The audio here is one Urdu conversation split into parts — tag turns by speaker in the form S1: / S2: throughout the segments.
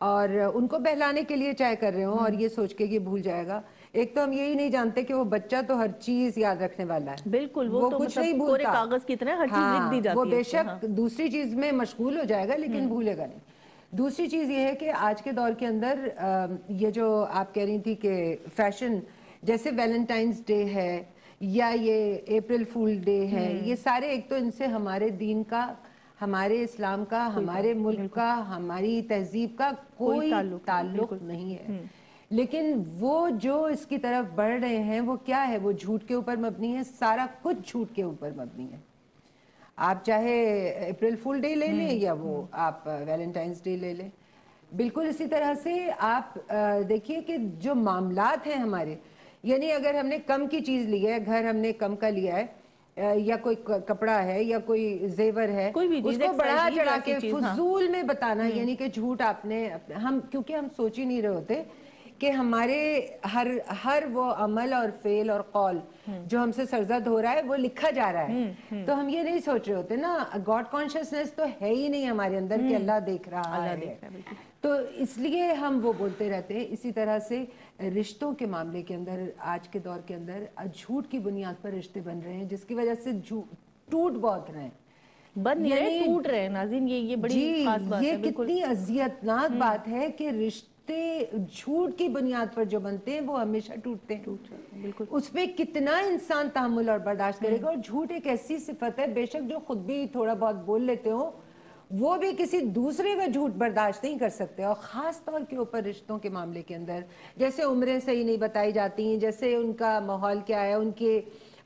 S1: اور ان کو بہلانے کے لیے چاہے کر رہے ہوں اور یہ سوچ کے کہ بھول جائے گا. ایک تو ہم یہی نہیں جانتے کہ وہ بچہ تو ہر چیز یاد رکھنے والا ہے,
S2: بالکل, وہ تو
S1: کچھ
S2: مطلب
S1: نہیں
S2: کورے
S1: بھولتا.
S2: کاغذ کی طرح ہر چیز لکھ دی جاتی ہے.
S1: وہ بے شک دوسری چیز میں مشغول ہو جائے گا لیکن بھولے گا نہیں. دوسری چیز یہ ہے کہ آج کے دور کے اندر یہ جو آپ کہہ رہی تھی کہ فیشن, جیسے ویلنٹائنز ڈے ہے یا یہ اپریل فول ڈے ہے, یہ سارے ایک تو ان سے ہمارے دین کا, ہمارے اسلام کا, ہمارے ملک کا, ہماری تہذیب کا کوئی تعلق نہیں ہے. لیکن وہ جو اس کی طرف بڑھ رہے ہیں وہ کیا ہے, وہ جھوٹ کے اوپر مبنی ہے, سارا کچھ جھوٹ کے اوپر مبنی ہے. آپ چاہے اپریل فول ڈے لے لیں یا وہ آپ ویلنٹائنز ڈے لے لیں. بالکل اسی طرح سے آپ دیکھیے کہ جو معاملات ہیں ہمارے, یعنی اگر ہم نے کم کی چیز لی ہے, گھر ہم نے کم کا لیا ہے, یا کوئی کپڑا ہے یا کوئی زیور ہے, اس کو بڑھا چڑھا کے فضول میں بتانا, یعنی کہ جھوٹ آپ نے, ہم کیونکہ ہم سوچ ہی نہیں رہے ہوتے کہ ہمارے ہر وہ عمل اور فعل اور قول جو ہم سے سرزد ہو رہا ہے وہ لکھا جا رہا ہے. تو ہم یہ نہیں سوچ رہے ہوتے نا, گاڈ کانشیسنس تو ہے ہی نہیں ہمارے اندر کہ اللہ دیکھ رہا ہے. تو اس لیے ہم وہ بولتے رہتے ہیں. اسی طرح سے رشتوں کے معاملے کے اندر آج کے دور کے اندر جھوٹ کی بنیاد پر رشتے بن رہے ہیں, جس کی وجہ سے ٹوٹ بہت رہے ہیں,
S2: بن نہیں رہے, ٹوٹ رہے ہیں. ناظرین یہ بڑی خاص بات ہے.
S1: یہ کتنی اذیتناک بات ہے کہ رشتے جھوٹ کی بنیاد پر جو بنتے ہیں وہ ہمیشہ ٹوٹتے ہیں. اس پہ کتنا انسان تحمل اور برداشت کرے گا. اور جھوٹ ایک ایسی صفت ہے, بے شک جو خود بھی تھوڑا بہت بول لیتے ہو وہ بھی کسی دوسرے کا جھوٹ برداشت نہیں کر سکتے. اور خاص طور کے اوپر رشتوں کے معاملے کے اندر, جیسے عمریں صحیح نہیں بتائی جاتی, جیسے ان کا ماحول کیا ہے, ان کی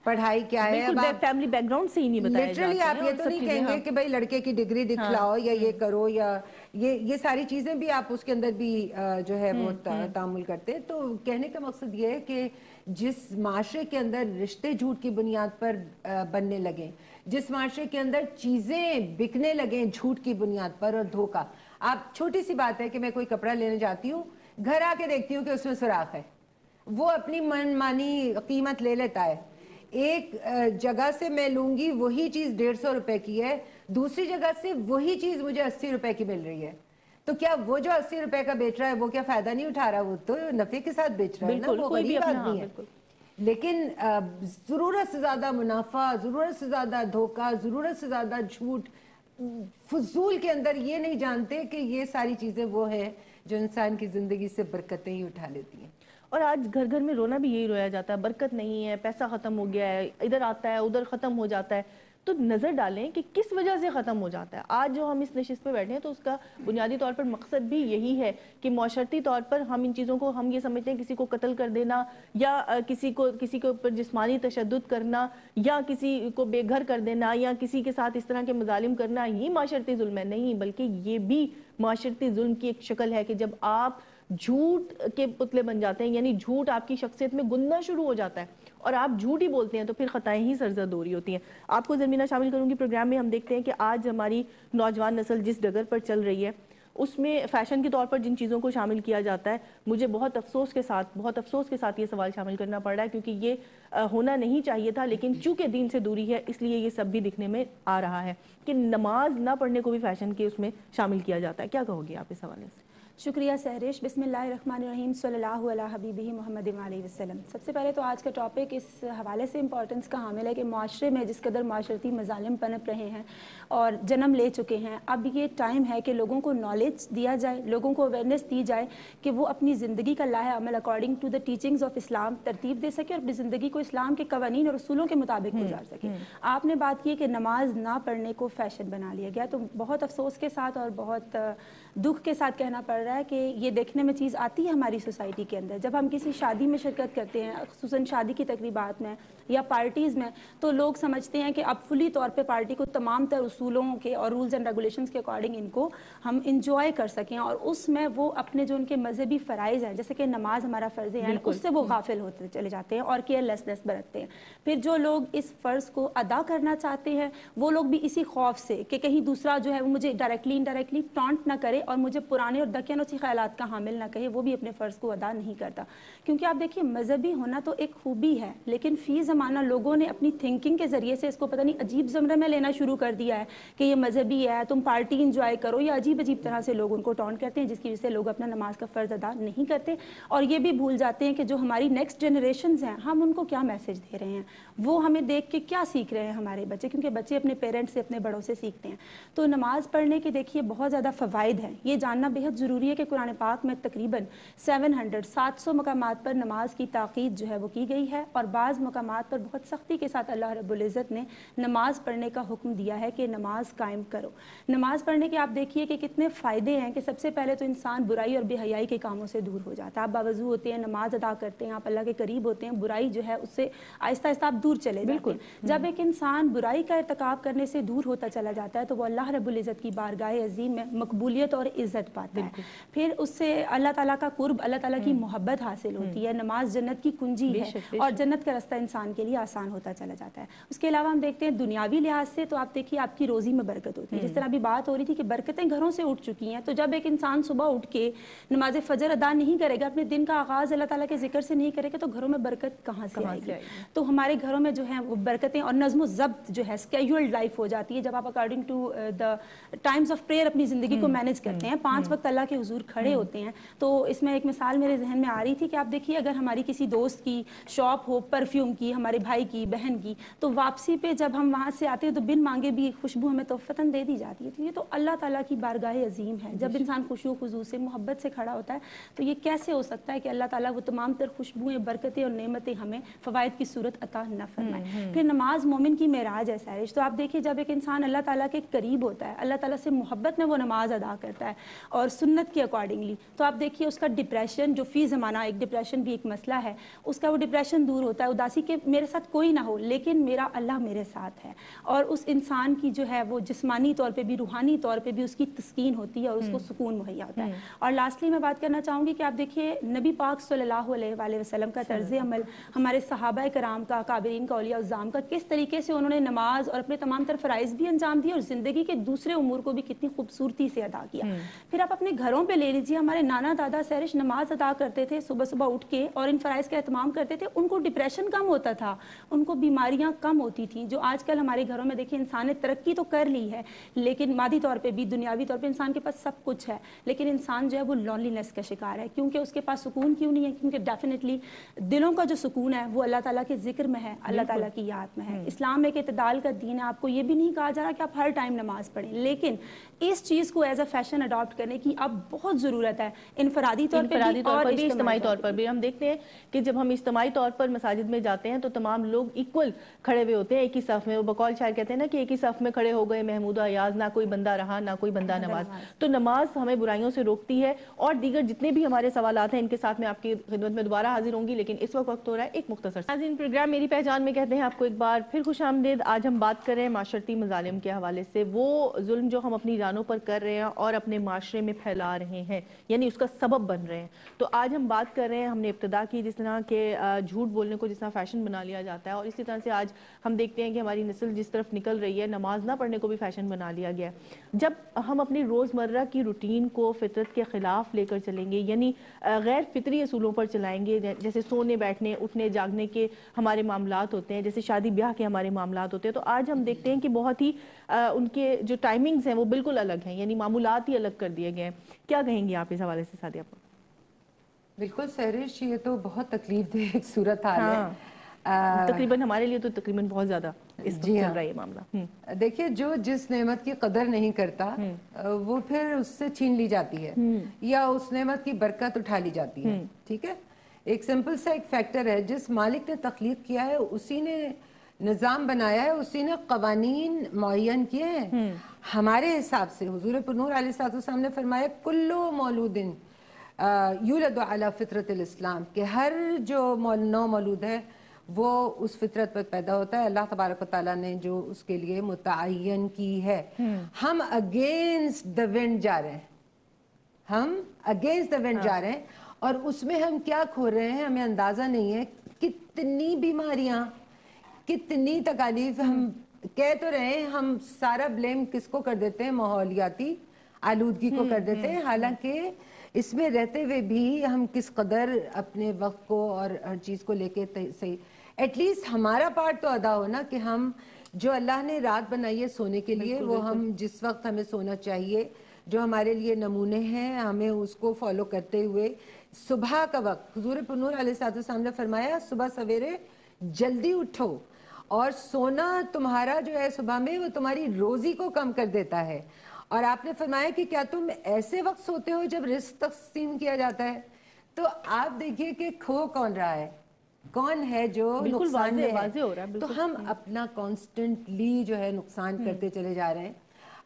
S1: پڑھائی کیا ہے, اب آپ
S2: فیملی بیک گراؤنڈ سے ہی نہیں بتایا جاتا ہے.
S1: لٹرلی آپ یہ تو نہیں کہیں گے کہ بھائی لڑکے کی ڈگری دکھلاؤ یا یہ کرو, یا یہ ساری چیزیں بھی آپ اس کے اندر بھی جو ہے وہ تعامل کرتے ہیں. تو کہنے کا مقصد یہ ہے کہ جس معاشرے کے اندر رشتے جھوٹ کی بنیاد پر بننے لگے, جس معاشرے کے اندر چیزیں بکنے لگیں جھوٹ کی بنیاد پر اور دھوکہ. آپ چھوٹی سی بات ہے کہ میں کوئی کپڑا لینے جاتی ہوں, گھر آ کے دیکھتی ہوں کہ اس میں سوراخ ہے, وہ اپنی من مانی قیمت لے لیتا ہے. ایک جگہ سے میں لوں گی وہی چیز 150 روپے کی ہے, دوسری جگہ سے وہی چیز مجھے 80 روپے کی مل رہی ہے. تو کیا وہ جو 80 روپے کا بیچ رہا ہے وہ کیا فائدہ نہیں اٹھا رہا, وہ تو نفع کے ساتھ بیچ رہا ہے نا, وہ غریب آدمی ہے. لیکن ضرورت سے زیادہ منافع, ضرورت سے زیادہ دھوکہ, ضرورت سے زیادہ جھوٹ, فضول کے اندر یہ نہیں جانتے کہ یہ ساری چیزیں وہ ہیں جو انسان کی زندگی سے برکتیں ہی اٹھا لیتی ہیں.
S2: اور آج گھر گھر میں رونا بھی یہی رویا جاتا ہے, برکت نہیں ہے, پیسہ ختم ہو گیا ہے, ادھر آتا ہے ادھر ختم ہو جاتا ہے. تو نظر ڈالیں کہ کس وجہ سے ختم ہو جاتا ہے. آج جو ہم اس نشست پہ بیٹھے ہیں تو اس کا بنیادی طور پر مقصد بھی یہی ہے کہ معاشرتی طور پر ہم ان چیزوں کو, ہم یہ سمجھتے ہیں کسی کو قتل کر دینا یا کسی کے اوپر جسمانی تشدد کرنا یا کسی کو بے گھر کر دینا یا کسی کے ساتھ اس طرح کے مظالم کرنا ہی معاشرتی ظلم ہے. نہیں, بلکہ یہ بھی معاشرتی ظلم کی ایک شکل ہے کہ جب آپ جھوٹ کے پتلے بن جاتے ہیں, یعنی جھوٹ آپ کی شخصیت میں گننا شروع ہو جاتا ہے اور آپ جھوٹ ہی بولتے ہیں تو پھر خطائیں ہی سرزد ہو رہی ہوتی ہیں. آپ کو زرمینہ شامل کروں گی پروگرام میں. ہم دیکھتے ہیں کہ آج ہماری نوجوان نسل جس ڈگر پر چل رہی ہے اس میں فیشن کے طور پر جن چیزوں کو شامل کیا جاتا ہے, مجھے بہت افسوس کے ساتھ یہ سوال شامل کرنا پڑ رہا ہے کیونکہ یہ ہونا نہیں چاہیے تھا, لیکن چونکہ دین سے دوری ہے اس لیے یہ سب بھی دکھنے میں آ رہا ہے کہ نماز نہ پڑھنے کو بھی فیشن کے اس میں شامل کیا جاتا ہے. کیا کہو گی آپ اس حوالے سے؟
S3: شکریہ سہرش. بسم اللہ الرحمن الرحیم, صلی اللہ علیہ حبیبہ محمد علیہ وسلم. سب سے پہلے تو آج کا ٹاپک اس حوالے سے امپورٹنس کا حامل ہے کہ معاشرے میں جس قدر معاشرتی مظالم پنپ رہے ہیں اور جنم لے چکے ہیں, اب یہ ٹائم ہے کہ لوگوں کو نالج دیا جائے, لوگوں کو اویئرنیس دی جائے کہ وہ اپنی زندگی کا لاہ عمل according to the teachings of Islam ترتیب دے سکے اور اپنی زندگی کو اسلام کے قوانین اور اصولوں کے مطابق گزار سکے. آپ نے بات کی کہ نماز نہ پڑھنے کو فیشن بنا لیا گیا, تو بہت افسوس کے ساتھ اور بہت دکھ کے ساتھ کہنا پڑ رہا ہے کہ یہ دیکھنے میں چیز آتی ہے ہماری سوسائٹی کے اندر. جب ہم کسی شادی میں شرکت کرتے ہیں, خصوصاً شادی کی تقریبات میں یا پارٹیز میں, تو لوگ سمجھتے ہیں کہ اب فلی طور پہ پارٹی کو تمام تر اصولوں کے اور رولز اینڈ ریگولیشنز کے اکارڈنگ ان کو ہم انجوائے کر سکیں, اور اس میں وہ اپنے جو ان کے مذہبی فرائض ہیں جیسے کہ نماز ہمارا فرض ہے اس سے وہ غافل ہوتے چلے جاتے ہیں اور کیئر لیسنس برتتے ہیں. پھر جو لوگ اس فرض کو ادا کرنا چاہتے ہیں وہ لوگ بھی اسی خوف سے کہ کہیں دوسرا جو ہے وہ مجھے ڈائریکٹلی انڈائریکٹلی ٹانٹ نہ کرے اور مجھے پرانے اور لیکن اسی خیالات کا حامل نہ کہے وہ بھی اپنے فرض کو ادا نہیں کرتا. کیونکہ آپ دیکھیے مذہبی ہونا تو ایک خوبی ہے, لیکن فی زمانہ لوگوں نے اپنی تھنکنگ کے ذریعے سے اس کو پتہ نہیں عجیب زمرے میں لینا شروع کر دیا ہے کہ یہ مذہبی ہے, تم پارٹی انجوائے کرو, یا عجیب عجیب طرح سے لوگ ان کو ٹونٹ کرتے ہیں, جس کی وجہ سے لوگ اپنا نماز کا فرض ادا نہیں کرتے. اور یہ بھی بھول جاتے ہیں کہ جو ہماری نیکسٹ جنریشنز ہیں ہم ان کو کیا میسج دے رہے ہیں, وہ ہمیں دیکھ کے کیا سیکھ رہے ہیں ہمارے بچے, کیونکہ بچے اپنے پیرنٹس سے اپنے بڑوں سے سیکھتے ہیں. تو نماز پڑھنے کے دیکھیے بہت زیادہ فوائد ہیں. یہ جاننا بہت ضروری ہے کہ قرآن پاک میں تقریباً 700 مقامات پر نماز کی تاکید جو ہے وہ کی گئی ہے, اور بعض مقامات پر بہت سختی کے ساتھ اللہ رب العزت نے نماز پڑھنے کا حکم دیا ہے کہ نماز قائم کرو. نماز پڑھنے کے آپ دیکھیے کہ کتنے فائدے ہیں, کہ سب سے پہلے تو انسان برائی اور بے حیائی کے کاموں سے دور ہو جاتا ہے. آپ باوضو ہوتے ہیں, نماز ادا کرتے ہیں, آپ اللہ کے قریب ہوتے ہیں, برائی جو ہے اس سے آہستہ آہستہ آپ دور چلے جاتے ہیں. جب ایک انسان برائی کا ارتکاب کرنے سے دور ہوتا چلا جاتا ہے تو وہ اللہ رب العزت کی بارگاہ عظیم میں مقبولیت اور عزت پاتا ہے. پھر اس سے اللہ تعالیٰ کا قرب, اللہ تعالیٰ کی محبت حاصل ہوتی ہے. نماز جنت کی کنجی ہے اور جنت کا رستہ انسان کے لیے آسان ہوتا چلا جاتا ہے. اس کے علاوہ ہم دیکھتے ہیں دنیاوی لحاظ سے تو آپ دیکھیے آپ کی روزی میں برکت ہوتی ہے. جس طرح ابھی بات ہو رہی تھی کہ برکتیں گھروں سے اٹھ چکی ہیں, تو جب ایک انسان صبح اٹھ کے نماز فجر ادا نہیں کرے گا, اپنے دن کا آغاز اللہ تعالیٰ کے ذکر سے نہیں کرے گا, تو گھروں میں برکت کہاں سے آئے گی؟ تو ہمارے گھروں میں جو ہے وہ برکتیں اور نظم و ضبط جو ہے اسکیجولڈ لائف ہو جاتی ہے. جب آپ according to the times of prayer اپنی زندگی کو مینیج کرتے ہیں, 5 وقت اللہ کے حضور کھڑے ہوتے ہیں. تو اس میں ایک مثال میرے ذہن میں آ رہی تھی کہ آپ دیکھیے اگر ہماری کسی دوست کی شاپ ہو پرفیوم کی, ہمارے بھائی کی, بہن کی, تو واپسی پہ جب ہم وہاں سے آتے ہیں تو بن مانگے بھی خوشبو ہمیں توفتاً دے دی جاتی ہے. تو یہ تو اللہ تعالیٰ کی بارگاہ عظیم ہے. جب انسان خشوع و خضوع سے محبت سے کھڑا ہوتا ہے تو یہ کیسے ہو سکتا ہے کہ اللہ تعالیٰ وہ تمام تر خوشبوئیں, برکتیں اور نعمتیں ہمیں فوائد کی صورت عطا نہ فرمائے. پھر نماز مومن کی معراج ہے سہرش. تو آپ دیکھیے جب ایک انسان اللہ تعالیٰ کے قریب ہوتا ہے, اللہ تعالیٰ سے محبت میں وہ نماز ادا کرتا ہے اور سنت کے اکارڈنگلی, تو آپ دیکھیے اس کا ڈپریشن جو فی زمانہ ایک ڈپریشن بھی ایک مسئلہ ہے, اس کا وہ ڈپریشن دور ہوتا ہے. اداسی کہ میرے ساتھ کوئی نہ ہو لیکن میرا اللہ میرے ساتھ ہے, اور اس انسان کی جو ہے وہ جسمانی طور پہ بھی روحانی طور پہ بھی اس کی تسکین ہوتی ہے اور اس کو سکون مہیا ہوتا ہے. اور لاسٹلی میں بات کرنا چاہوں گی کہ آپ دیکھیے نبی پاک صلی اللہ علیہ وآلہ وسلم کا طرز عمل, ہمارے صحابہ کرام کا, کابرین کا, اولیاء الزام کا, کس طریقے سے انہوں نے نماز اور اپنے تمام تر فرائض بھی انجام دیے اور زندگی کے دوسرے امور کو بھی کتنی خوبصورتی سے ادا کیا. پھر آپ اپنے گھروں پہ لے لیجیے, ہمارے نانا دادا سہرش نماز ادا کرتے تھے صبح صبح اٹھ کے اور ان فرائض کا اہتمام کرتے تھے, ان کو ڈپریشن کم ہوتا تھا, ان کو بیماریاں کم ہوتی تھیں. جو آج کل ہمارے گھروں میں دیکھیں انسان نے ترقی تو کر لی ہے لیکن مادی طور پہ بھی دنیاوی طور پہ انسان کے پاس سب کچھ ہے, لیکن انسان جو ہے وہ لونلینس کا شکار ہے. کیونکہ اس کے پاس سکون کیوں نہیں ہے؟ کیونکہ ڈیفینیٹلی دلوں کا جو سکون ہے وہ اللہ تعالیٰ کے ذکر میں ہے, اللہ تعالیٰ کی یاد میں ہے. اسلام ایک اعتدال کا دین ہے. آپ کو یہ بھی نہیں کہا جا رہا کہ آپ ہر ٹائم نماز پڑھیں, لیکن اس چیز کو ایز اے فیشن اڈاپٹ کرنے کی اب بہت ضرورت ہے, انفرادی طور پہ اور
S2: اجتماعی طور پر بھی. ہم دیکھتے ہیں کہ جب ہم اجتماعی طور پر مساجد میں جاتے ہیں تو تمام لوگ ایکول کھڑے ہوئے ہوتے ہیں ایک ہی صف میں. وہ بقول شاعر کہتے ہیں نا کہ ایک ہی صف میں کھڑے ہو گئے محمود و ایاز, نہ کوئی بندہ رہا نہ کوئی بندہ نماز. تو نماز ہمیں برائیوں سے روکتی ہے. اور دیگر جتنے بھی ہمارے سوالات ہیں ان کے ساتھ میں آپ کی خدمت میں دوبارہ حاضر ہوں گی, لیکن اس وقت ہو رہا ہے ایک مختصر ناظرین پروگرام میری پہچان میں کہتے ہیں آپ کو ایک بار پھر خوش آمدید. آج ہم بات کر رہے ہیں معاشرتی مظالم کے حوالے سے, وہ ظلم جو ہم اپنی جانوں پر کر رہے ہیں اور اپنے معاشرے میں پھیلا رہے ہیں, یعنی اس کا سبب بن رہے ہیں. تو آج ہم بات کر رہے ہیں, ہم نے ابتدا کی جس طرح کہ جھوٹ بولنے کو جس طرح فیشن بنا لیا جاتا ہے, اور اسی طرح سے آج ہم دیکھتے ہیں کہ ہماری نسل جس طرف نکل رہی ہے نماز نہ پڑھنے کو بھی فیشن بنا لیا گیا ہے. جب ہم اپنی روزمرہ کی روٹین کو فطرت کے خلاف لے کر چلیں گے, یعنی غیر فطری اصولوں پر چلائیں گے, جیسے سونے بیٹھنے اٹھنے جاگنے کے ہمارے معاملات ہوتے ہیں, جیسے شادی بیاہ کے ہمارے معاملات ہوتے ہیں, تو آج ہم دیکھتے ہیں کہ بہت ہی ان کے جو ٹائمنگز ہیں وہ بالکل الگ ہیں, یعنی معمولات ہی الگ کر دیے گئے ہیں. کیا کہیں گے آپ اس حوالے سے سعدیہ پر؟
S1: بالکل سہرش, یہ تو بہت تکلیف دہ ایک صورت حال ہے.
S2: تقریباً ہمارے لیے تو تقریباً بہت زیادہ اس وقت چل رہا ہے یہ معاملہ.
S1: دیکھیے جو جس نعمت کی قدر نہیں کرتا وہ پھر اس سے چھین لی جاتی ہے یا اس نعمت کی برکت اٹھا لی جاتی ہے. ٹھیک ہے, ایک سمپل سا ایک فیکٹر ہے, جس مالک نے تخلیق کیا ہے اسی نے نظام بنایا ہے, اسی نے قوانین معین کیے ہیں ہمارے حساب سے. حضور پرنور علیہ السلام نے فرمایا کلو مولود یولد علی فطرت الاسلام, کہ ہر جو نو مولود ہے وہ اس فطرت پر پیدا ہوتا ہے اللہ تبارک و تعالیٰ نے جو اس کے لیے متعین کی ہے. ہم اگینسٹ دا ونڈ جا رہے ہیں, ہم اگینسٹ دا ونڈ جا رہے ہیں, اور اس میں ہم کیا کھو رہے ہیں ہمیں اندازہ نہیں ہے. کتنی بیماریاں, کتنی تکالیف. ہم کہہ تو رہے ہیں, ہم سارا بلیم کس کو کر دیتے ہیں؟ ماحولیاتی آلودگی کو کر دیتے ہیں, حالانکہ اس میں رہتے ہوئے بھی ہم کس قدر اپنے وقت کو اور ہر چیز کو لے کے صحیح ایٹ لیسٹ ہمارا پارٹ تو ادا ہو نا کہ ہم جو اللہ نے رات بنائی ہے سونے کے لیے وہ ہم جس وقت ہمیں سونا چاہیے جو ہمارے لیے نمونے ہیں ہمیں اس کو فالو کرتے ہوئے صبح کا وقت حضور پرنور علیہ السلام نے فرمایا صبح سویرے جلدی اٹھو اور سونا تمہارا جو ہے صبح میں وہ تمہاری روزی کو کم کر دیتا ہے اور آپ نے فرمایا کہ کیا تم ایسے وقت سوتے ہو جب رزق تقسیم کیا جاتا ہے تو آپ دیکھیے کہ کھو کون رہا ہے کون ہے جو نقصان میں ہے تو ہم اپنا کانسٹنٹلی جو ہے نقصان کرتے چلے جا رہے ہیں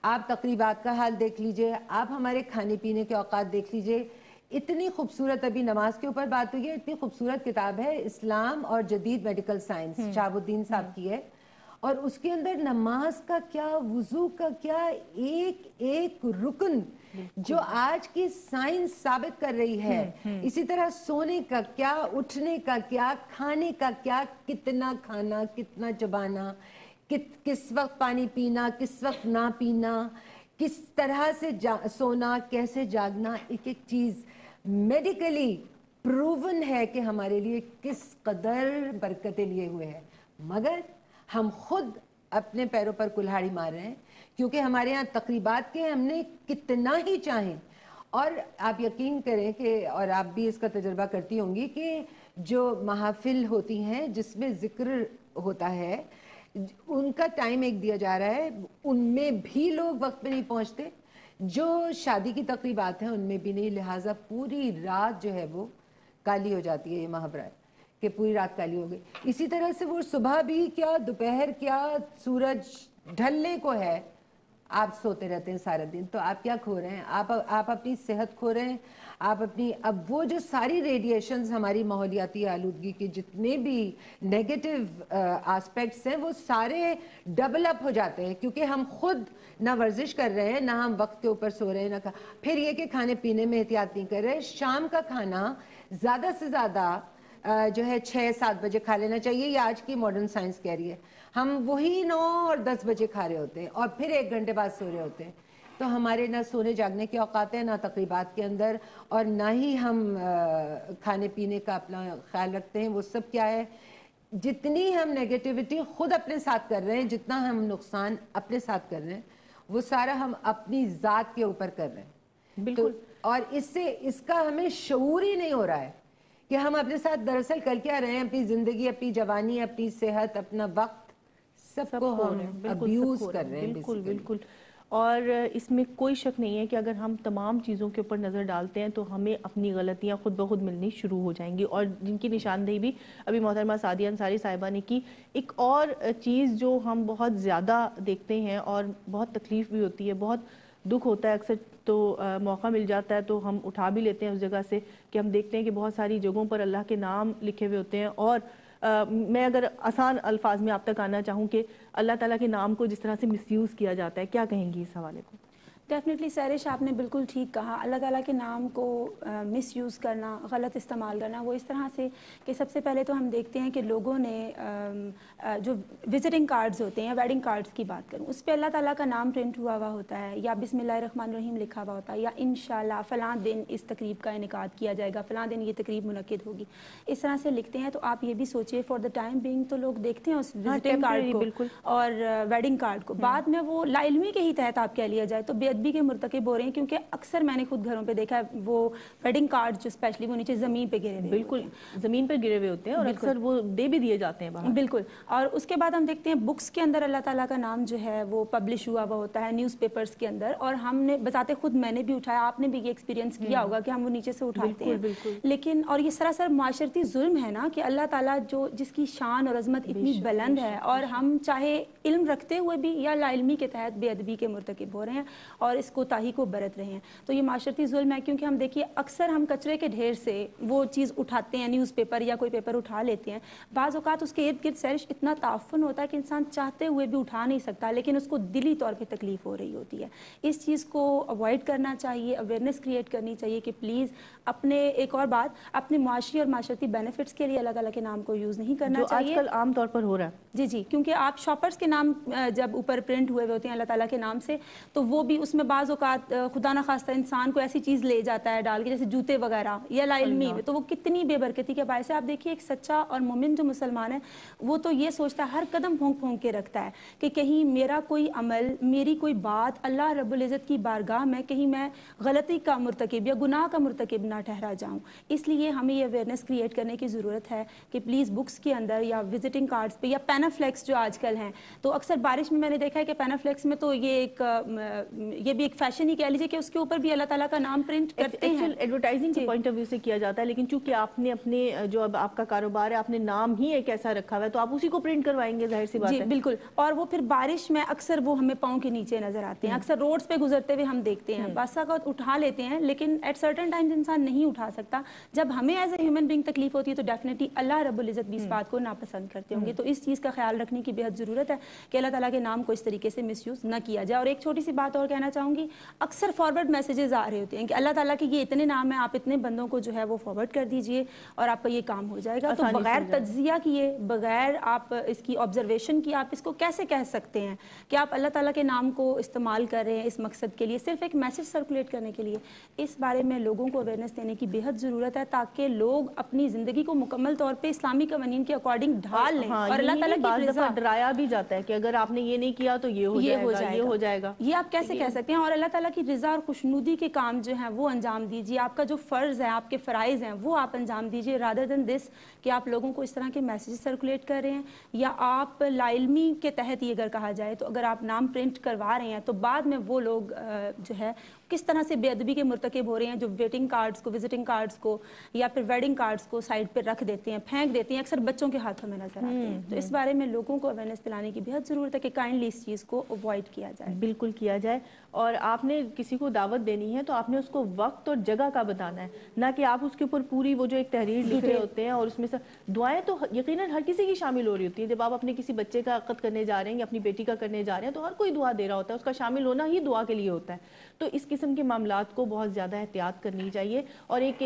S1: آپ تقریبات کا حال دیکھ لیجئے آپ ہمارے کھانے پینے کے اوقات دیکھ لیجئے اتنی خوبصورت ابھی نماز کے اوپر بات ہوئی ہے اتنی خوبصورت کتاب ہے اسلام اور جدید میڈیکل سائنس شہاب الدین صاحب کی ہے اور اس کے اندر نماز کا کیا وضو کا کیا ایک ایک رکن جو آج کی سائنس ثابت کر رہی ہے اسی طرح سونے کا کیا اٹھنے کا کیا کھانے کا کیا کتنا کھانا کتنا چبانا کس وقت پانی پینا کس وقت نہ پینا کس طرح سے سونا کیسے جاگنا ایک ایک چیز میڈیکلی پروون ہے کہ ہمارے لیے کس قدر برکتیں لیے ہوئے ہیں مگر ہم خود اپنے پیروں پر کلہاڑی مار رہے ہیں کیونکہ ہمارے ہاں تقریبات کے ہم نے کتنا ہی چاہیں اور آپ یقین کریں کہ اور آپ بھی اس کا تجربہ کرتی ہوں گی کہ جو محافل ہوتی ہیں جس میں ذکر ہوتا ہے ان کا ٹائم ایک دیا جا رہا ہے ان میں بھی لوگ وقت پہ نہیں پہنچتے جو شادی کی تقریبات ہیں ان میں بھی نہیں لہٰذا پوری رات جو ہے وہ کالی ہو جاتی ہے یہ محاورہ کہ پوری رات کالی ہو گئی اسی طرح سے وہ صبح بھی کیا دوپہر کیا سورج ڈھلنے کو ہے آپ سوتے رہتے ہیں سارا دن تو آپ کیا کھو رہے ہیں آپ اپنی صحت کھو رہے ہیں آپ اپنی اب وہ جو ساری ریڈیشنز ہماری ماحولیاتی آلودگی کے جتنے بھی نیگیٹو آسپیکٹس ہیں وہ سارے ڈبل اپ ہو جاتے ہیں کیونکہ ہم خود نہ ورزش کر رہے ہیں نہ ہم وقت کے اوپر سو رہے ہیں نہ پھر یہ کہ کھانے پینے میں احتیاط نہیں کر رہے شام کا کھانا زیادہ سے زیادہ جو ہے 6-7 بجے کھا لینا چاہیے یہ آج کی ماڈرن سائنس کہہ رہی ہے ہم وہی 9 اور 10 بجے کھا رہے ہوتے ہیں اور پھر 1 گھنٹے بعد سو رہے ہوتے ہیں تو ہمارے نہ سونے جاگنے کے اوقات ہیں نہ تقریبات کے اندر اور نہ ہی ہم کھانے پینے کا اپنا خیال رکھتے ہیں وہ سب کیا ہے جتنی ہم نیگیٹیوٹی خود اپنے ساتھ کر رہے ہیں جتنا ہم نقصان اپنے ساتھ کر رہے ہیں وہ سارا ہم اپنی ذات کے اوپر کر رہے ہیں بالکل اور اس کا ہمیں شعور ہی نہیں ہو رہا ہے کہ ہم اپنے ساتھ دراصل کر کیا رہے ہیں اپنی زندگی اپنی جوانی اپنی صحت اپنا وقت سب کو ہم ابیوز کر رہے ہیں
S2: بالکل بالکل اور اس میں کوئی شک نہیں ہے کہ اگر ہم تمام چیزوں کے اوپر نظر ڈالتے ہیں تو ہمیں اپنی غلطیاں خود بخود ملنی شروع ہو جائیں گی اور جن کی نشاندہی بھی ابھی محترمہ سعدیہ انصاری صاحبہ نے کی ایک اور چیز جو ہم بہت زیادہ دیکھتے ہیں اور بہت تکلیف بھی ہوتی ہے بہت دکھ ہوتا ہے اکثر تو موقع مل جاتا ہے تو ہم اٹھا بھی لیتے ہیں اس جگہ سے کہ ہم دیکھتے ہیں کہ بہت ساری جگہوں پر اللہ کے نام لکھے ہوئے ہوتے ہیں اور میں اگر آسان الفاظ میں آپ تک آنا چاہوں کہ اللہ تعالیٰ کے نام کو جس طرح سے مس یوز کیا جاتا ہے کیا کہیں گی اس حوالے کو
S3: ڈیفینیٹلی سیرش آپ نے بالکل ٹھیک کہا اللہ تعالیٰ کے نام کو مس یوز کرنا غلط استعمال کرنا وہ اس طرح سے کہ سب سے پہلے تو ہم دیکھتے ہیں کہ لوگوں نے جو وزٹنگ کارڈز ہوتے ہیں یا ویڈنگ کارڈز کی بات کروں اس پہ اللہ تعالیٰ کا نام پرنٹ ہوا ہوا ہوتا ہے یا بسم اللہ الرحمن الرحیم لکھا ہوا ہوتا ہے یا انشاءاللہ فلاں دن اس تقریب کا انعقاد کیا جائے گا فلاں دن یہ تقریب منعقد ہوگی اس طرح سے لکھتے ہیں تو آپ یہ بھی سوچئے فار دا ٹائم بینگ تو لوگ دیکھتے ہیں اس وزٹنگ کارڈ کو اور ویڈنگ کارڈ کو بعد میں وہ لا علمی کے ہی تحت آپ کہہ لیا جائے تو بے ادبی کے مرتکب ہو رہے ہیں کیونکہ اکثر میں نے خود گھروں پہ دیکھا ہے وہ ویڈنگ کارڈ جو اسپیشلی وہ نیچے زمین پہ گرے ہوئے
S2: بالکل زمین پہ گرے ہوئے ہوتے ہیں اور اکثر وہ دے بھی دیے جاتے ہیں باہر
S3: بالکل اور اس کے بعد ہم دیکھتے ہیں بکس کے اندر اللہ تعالیٰ کا نام جو ہے وہ پبلش ہوا ہوا ہوتا ہے نیوز پیپرز کے اندر اور ہم نے بذات خود میں نے بھی اٹھایا آپ نے بھی یہ ایکسپیرینس کیا ہوگا کہ ہم وہ نیچے سے اٹھاتے ہیں لیکن اور یہ سراسر معاشرتی ظلم ہے نا کہ اللہ تعالیٰ جو جس کی شان اور عظمت اتنی بلند ہے اور ہم چاہے علم رکھتے ہوئے بھی یا لا علمی کے تحت بے ادبی کے مرتکب ہو رہے ہیں اور اس کوتاہی کو برت رہے ہیں تو یہ معاشرتی ظلم ہے کیونکہ ہم دیکھیے اکثر ہم کچرے کے ڈھیر سے وہ چیز اٹھاتے ہیں نیوز پیپر یا کوئی پیپر اٹھا لیتے ہیں بعض اوقات اس کے ارد گرد سیرش اتنا تعفن ہوتا ہے کہ انسان چاہتے ہوئے بھی اٹھا نہیں سکتا لیکن اس کو دلی طور پہ تکلیف ہو رہی ہوتی ہے اس چیز کو اوائڈ کرنا چاہیے اویئرنیس کریٹ کرنی چاہیے کہ پلیز اپنے ایک اور بات اپنے معاشی اور معاشرتی بینیفٹس کے لیے اللہ تعالیٰ کے نام کو یوز نہیں کرنا چاہیے
S2: جو آج کل عام طور پر ہو رہا ہے
S3: جی کیونکہ آپ شاپرز کے نام جب اوپر پرنٹ ہوئے ہوتے ہیں اللہ تعالیٰ کے نام سے تو وہ بھی اس میں بعض اوقات خدا نخواستہ انسان کو ایسی چیز لے جاتا ہے ڈال کے جیسے جوتے وغیرہ یا لا علمی میں، تو وہ کتنی بے برکتی کے باعث ہے۔ آپ دیکھیے ایک سچا اور مومن جو مسلمان ہے وہ تو یہ سوچتا ہے، ہر قدم پھونک پھونک کے رکھتا ہے کہ کہیں میرا کوئی عمل، میری کوئی بات اللہ رب العزت کی بارگاہ میں کہیں میں غلطی کا مرتکب یا گناہ کا مرتکب نہ ٹھہرا جاؤں۔ اس لیے ہمیں یہ اویئرنیس کریٹ کرنے کی ضرورت ہے کہ پلیز بکس کے اندر یا وزٹنگ کارڈز پہ یا پینافلیکس جو آج کل ہیں، تو اکثر بارش میں نے دیکھا ہے کہ پینافلیکس میں تو یہ بھی ایک فیشن ہی کہہ لیجیے کہ اس کے اوپر بھی اللہ تعالیٰ کا نام پرنٹ کرتے ہیں،
S2: ایڈورٹائزنگ کے پوائنٹ آف ویو سے کیا جاتا ہے، لیکن چونکہ آپ نے اپنے جو اب آپ کا کاروبار ہے آپ نے نام ہی ایک ایسا رکھا ہوا ہے تو آپ اسی کو پرنٹ کروائیں گے، ظاہر سی بات ہے۔
S3: جی بالکل، اور وہ پھر بارش میں اکثر وہ ہمیں پاؤں کے نیچے نظر آتے ہیں، اکثر روڈز پہ گزرتے ہوئے ہم دیکھتے ہیں، باسا کا اٹھا لیتے ہیں لیکن ایٹ سرٹن ٹائمز انسان نہیں اٹھا سکتا۔ جب ہمیں ایز اے ہیومن بینگ تکلیف ہوتی ہے تو ڈیفینیٹلی اللہ رب العزت بھی اس بات کو ناپسند کرتے ہوں گے، تو اس چیز کا خیال رکھنے کی بہت ضرورت ہے کہ اللہ تعالیٰ کے نام کو اس طریقے سے مس یوز نہ کیا جائے۔ اور ایک چھوٹی سی بات اور کہنا چاہوں گی، اکثر فارورڈ میسیجز آ رہے ہوتے ہیں کہ اللہ تعالیٰ کے یہ اتنے نام ہیں، آپ اتنے بندوں کو جو ہے وہ فارورڈ کر دیجئے اور آپ کا یہ کام ہو جائے گا، تو بغیر تجزیہ کیے، بغیر آپ اس کی آبزرویشن کی، آپ اس کو کیسے کہہ سکتے ہیں کہ آپ اللہ تعالیٰ کے نام کو استعمال کر رہے ہیں اس مقصد کے لیے، صرف ایک میسیج سرکولیٹ کرنے کے لیے؟ اس بارے میں لوگوں کو اویئرنیس دینے کی بہت ضرورت ہے تاکہ لوگ اپنی زندگی کو مکمل طور پہ اسلامی قوانین کے اکارڈنگ ڈھال لیں اور اللہ تعالیٰ کی رضا۔
S2: ڈرایا بھی جاتا ہے کہ اگر آپ نے یہ نہیں کیا تو یہ ہو جائے گا،
S3: یہ آپ کیسے کہہ سکتے ہیں؟ اور اللہ تعالیٰ کی رضا اور خوشنودی کے کام جو ہیں وہ انجام دیجیے، آپ کا جو فرض ہے، آپ کے فرائض ہیں وہ آپ انجام دیجیے، رادر دین دس کہ آپ لوگوں کو اس طرح کے میسیج سرکولیٹ کر رہے ہیں، یا آپ لا علمی کے تحت یہ اگر کہا جائے تو اگر آپ نام پرنٹ کروا رہے ہیں تو بعد میں وہ لوگ جو ہے کس طرح سے بے ادبی کے مرتکب ہو رہے ہیں، جو ویٹنگ کارڈز کو، وزٹنگ کارڈز کو یا پھر ویڈنگ کارڈز کو سائڈ پہ رکھ دیتے ہیں، پھینک دیتے ہیں، اکثر بچوں کے ہاتھوں میں نظر آتے ہیں۔ تو اس بارے میں لوگوں کو اویئرنیس دلانے کی بہت ضرورت ہے کہ کائنڈلی اس چیز کو اوائڈ کیا جائے۔
S2: بالکل کیا جائے، اور آپ نے کسی کو دعوت دینی ہے تو آپ نے اس کو وقت اور جگہ کا بتانا ہے، نہ کہ آپ اس کے اوپر پوری وہ جو ایک تحریر لکھ رہے ہوتے ہیں، اور اس میں سے دعائیں تو یقیناً ہر کسی کی شامل ہو رہی ہوتی ہیں۔ جب آپ اپنے کسی بچے کا عقد کرنے جا رہے ہیں یا اپنی بیٹی کا کرنے جا رہے ہیں تو ہر کوئی دعا دے رہا ہوتا ہے، اس کا شامل ہونا ہی دعا کے لیے ہوتا ہے۔ تو اس قسم کے معاملات کو بہت زیادہ احتیاط کرنی چاہیے، اور ایک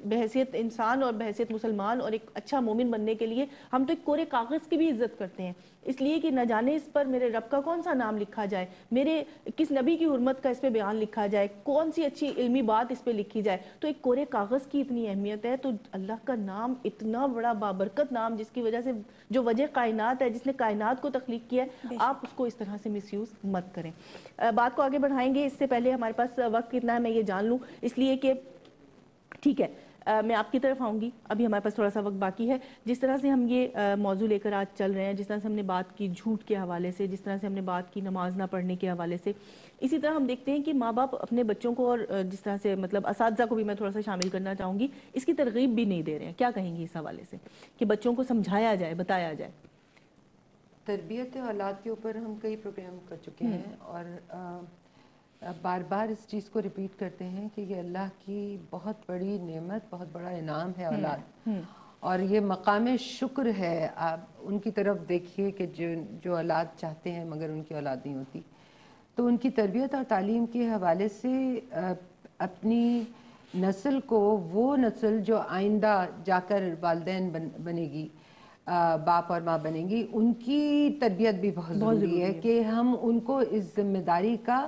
S2: بحیثیت انسان اور بحیثیت مسلمان اور ایک اچھا مومن بننے کے لیے ہم تو ایک کورے کاغذ کی بھی عزت کرتے ہیں، اس لیے کہ نہ جانے اس پر میرے رب کا کون سا نام لکھا جائے، میرے کس نبی کی حرمت کا اس پہ بیان لکھا جائے، کون سی اچھی علمی بات اس پہ لکھی جائے۔ تو ایک کورے کاغذ کی اتنی اہمیت ہے، تو اللہ کا نام اتنا بڑا بابرکت نام، جس کی وجہ سے جو وجہ کائنات ہے، جس نے کائنات کو تخلیق کیا ہے، آپ اس کو اس طرح سے مس یوز مت کریں۔ بات کو آگے بڑھائیں گے، اس سے پہلے ہمارے پاس وقت کتنا ہے میں یہ جان لوں، اس لیے کہ ٹھیک ہے میں آپ کی طرف آؤں گی، ابھی ہمارے پاس تھوڑا سا وقت باقی ہے۔ جس طرح سے ہم یہ موضوع لے کر آج چل رہے ہیں، جس طرح سے ہم نے بات کی جھوٹ کے حوالے سے، جس طرح سے ہم نے بات کی نماز نہ پڑھنے کے حوالے سے، اسی طرح ہم دیکھتے ہیں کہ ماں باپ اپنے بچوں کو، اور جس طرح سے مطلب اساتذہ کو بھی میں تھوڑا سا شامل کرنا چاہوں گی، اس کی ترغیب بھی نہیں دے رہے ہیں۔ کیا کہیں گی اس حوالے سے کہ بچوں کو سمجھایا جائے، بتایا جائے؟
S1: تربیت اولاد کے اوپر ہم کئی پروگرام کر چکے ہیں، اور بار بار اس چیز کو ریپیٹ کرتے ہیں کہ یہ اللہ کی بہت بڑی نعمت، بہت بڑا انعام ہے اولاد، اور یہ مقام شکر ہے۔ آپ ان کی طرف دیکھیے کہ جو اولاد چاہتے ہیں مگر ان کی اولاد نہیں ہوتی، تو ان کی تربیت اور تعلیم کے حوالے سے اپنی نسل کو، وہ نسل جو آئندہ جا کر والدین بنے گی، باپ اور ماں بنیں گی، ان کی تربیت بھی بہت ضروری ہے کہ ہم ان کو اس ذمہ داری کا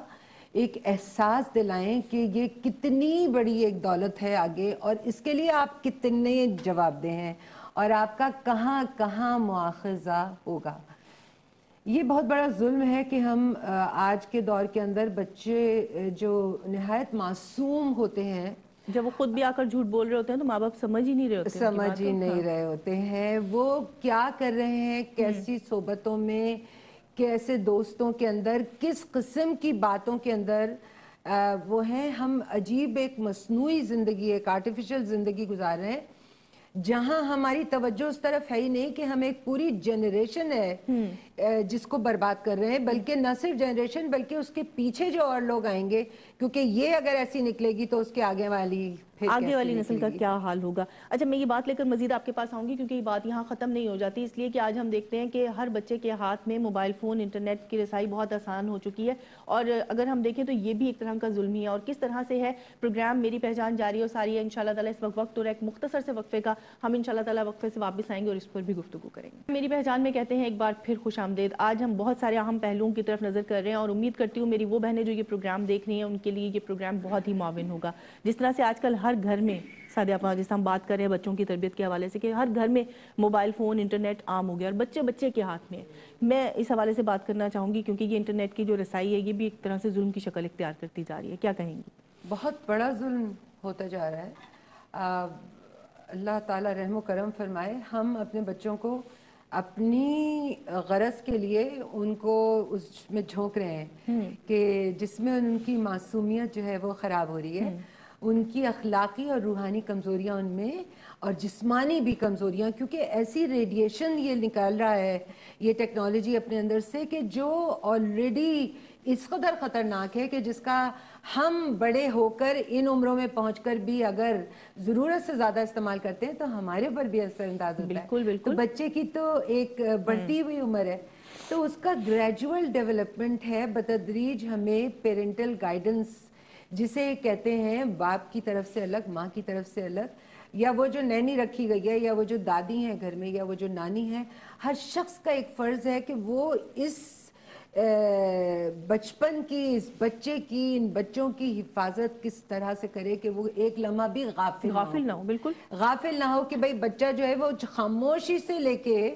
S1: ایک احساس دلائیں کہ یہ کتنی بڑی ایک دولت ہے آگے، اور اس کے لیے آپ کتنے جواب دہ ہیں اور آپ کا کہاں کہاں مواخذہ ہوگا۔ یہ بہت بڑا ظلم ہے کہ ہم آج کے دور کے اندر بچے جو نہایت معصوم ہوتے ہیں،
S2: جب وہ خود بھی آ کر جھوٹ بول رہے ہوتے ہیں تو ماں باپ سمجھ ہی نہیں رہے ہوتے ہیں وہ کیا کر رہے ہیں، کیسی صحبتوں میں، کیسے دوستوں کے اندر، کس قسم کی باتوں کے اندر وہ ہیں۔ ہم عجیب ایک مصنوعی زندگی، ایک آرٹیفیشل زندگی گزار رہے ہیں جہاں ہماری توجہ اس طرف ہے ہی نہیں کہ ہم ایک پوری جنریشن ہے جس کو برباد کر رہے ہیں، بلکہ نہ صرف جنریشن بلکہ اس کے پیچھے جو اور لوگ آئیں گے، کیونکہ یہ اگر ایسی نکلے گی تو اس کے آگے والی آگے والی نسل کا کیا حال ہوگا. اچھا میں یہ بات لے کر مزید آپ کے پاس آؤں گی کیونکہ یہ بات یہاں ختم نہیں ہو جاتی, اس لیے کہ آج ہم دیکھتے ہیں کہ ہر بچے کے ہاتھ میں موبائل فون, انٹرنیٹ کی رسائی بہت آسان ہو چکی ہے, اور اگر ہم دیکھیں تو یہ بھی ایک طرح کا ظلم ہی ہے. اور کس طرح سے ہے پروگرام میری پہچان جاری اور ساری ہے انشاءاللہ تعالیٰ. اس وقت ہو رہا ہے ایک مختصر سے وقفے کا, ہم انشاءاللہ تعالیٰ وقفے سے واپس آئیں گے اور اس پر بھی گفتگو کریں گے. میری پہچان میں کہتے ہیں ایک بار پھر خوش آمدید. آج ہم بہت سارے اہم پہلوؤں کی طرف نظر کر رہے ہیں اور امید کرتی ہوں میری وہ بہنیں جو یہ پروگرام دیکھ رہی ہیں ان کے لیے یہ پروگرام بہت ہی معاون ہوگا. جس طرح سے آج کل ہر گھر میں سادہ آپ جس ہم بات کر رہے ہیں بچوں کی تربیت کے حوالے سے کہ ہر گھر میں موبائل فون, انٹرنیٹ عام ہو گیا اور بچے بچے کے ہاتھ میں. میں اس حوالے سے بات کرنا چاہوں گی کیونکہ یہ انٹرنیٹ کی جو رسائی ہے یہ بھی ایک طرح سے ظلم کی شکل اختیار کرتی جا رہی ہے. کیا کہیں گی؟
S1: بہت بڑا ظلم ہوتا جا رہا ہے. اللہ تعالیٰ رحم و کرم فرمائے. ہم اپنے بچوں کو اپنی غرض کے لیے ان کو اس میں جھونک رہے ہیں کہ جس میں ان کی معصومیت جو ہے وہ خراب ہو رہی ہے, ان کی اخلاقی اور روحانی کمزوریاں ان میں اور جسمانی بھی کمزوریاں, کیونکہ ایسی ریڈیشن یہ نکال رہا ہے یہ ٹیکنالوجی اپنے اندر سے کہ جو آلریڈی اس قدر خطرناک ہے کہ جس کا ہم بڑے ہو کر ان عمروں میں پہنچ کر بھی اگر ضرورت سے زیادہ استعمال کرتے ہیں تو ہمارے پر بھی اثر انداز ہوتا ہے. تو بچے کی تو ایک بڑھتی ہوئی عمر ہے, تو اس کا گریجول ڈیولپمنٹ ہے. بتدریج ہمیں پیرنٹل گائیڈنس جسے کہتے ہیں باپ کی طرف سے الگ, ماں کی طرف سے الگ, یا وہ جو نینی رکھی گئی ہے یا وہ جو دادی ہیں گھر میں یا وہ جو نانی ہیں, ہر شخص کا ایک فرض ہے کہ وہ اس بچپن کی, اس بچے کی, ان بچوں کی حفاظت کس طرح سے کرے کہ وہ ایک لمحہ بھی غافل نہ ہو.
S2: بالکل
S1: غافل نہ ہو کہ بھئی بچہ جو ہے وہ خاموشی سے لے کے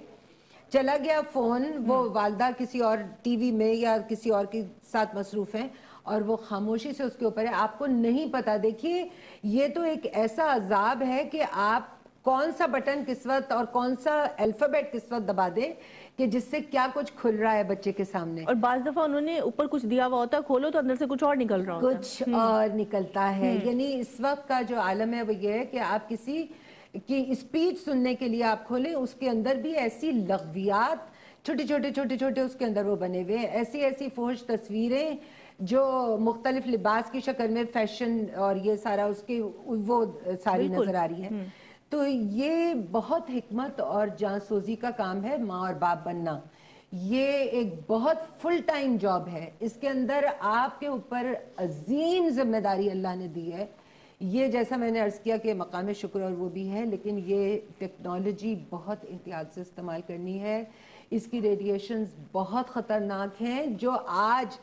S1: چلا گیا فون, وہ والدہ کسی اور ٹی وی میں یا کسی اور کے ساتھ مصروف ہیں اور وہ خاموشی سے اس کے اوپر ہے, آپ کو نہیں پتا. دیکھیے یہ تو ایک ایسا عذاب ہے کہ آپ کون سا بٹن کس وقت اور کون سا الفابیٹ کس وقت دبا دیں کہ جس سے کیا کچھ کھل رہا ہے بچے کے سامنے.
S2: اور بعض دفعہ انہوں نے اوپر کچھ دیا ہوا ہوتا ہے, کھولو تو اندر سے کچھ اور نکل رہا ہوتا ہے,
S1: کچھ اور نکلتا ہے. یعنی اس وقت کا جو عالم ہے وہ یہ ہے کہ آپ کسی کی اسپیچ سننے کے لیے آپ کھولیں, اس کے اندر بھی ایسی لغویات چھوٹے چھوٹے اس کے اندر وہ بنے ہوئے ہیں, ایسی فحش تصویریں جو مختلف لباس کی شکل میں فیشن اور یہ سارا اس کی وہ ساری نظر آ رہی ہیں. تو یہ بہت حکمت اور جانسوزی کا کام ہے ماں اور باپ بننا. یہ ایک بہت فل ٹائم جاب ہے. اس کے اندر آپ کے اوپر عظیم ذمہ داری اللہ نے دی ہے. یہ جیسا میں نے عرض کیا کہ مقام شکر اور وہ بھی ہے, لیکن یہ ٹیکنالوجی بہت احتیاط سے استعمال کرنی ہے. اس کی ریڈیشنز بہت خطرناک ہیں. جو آج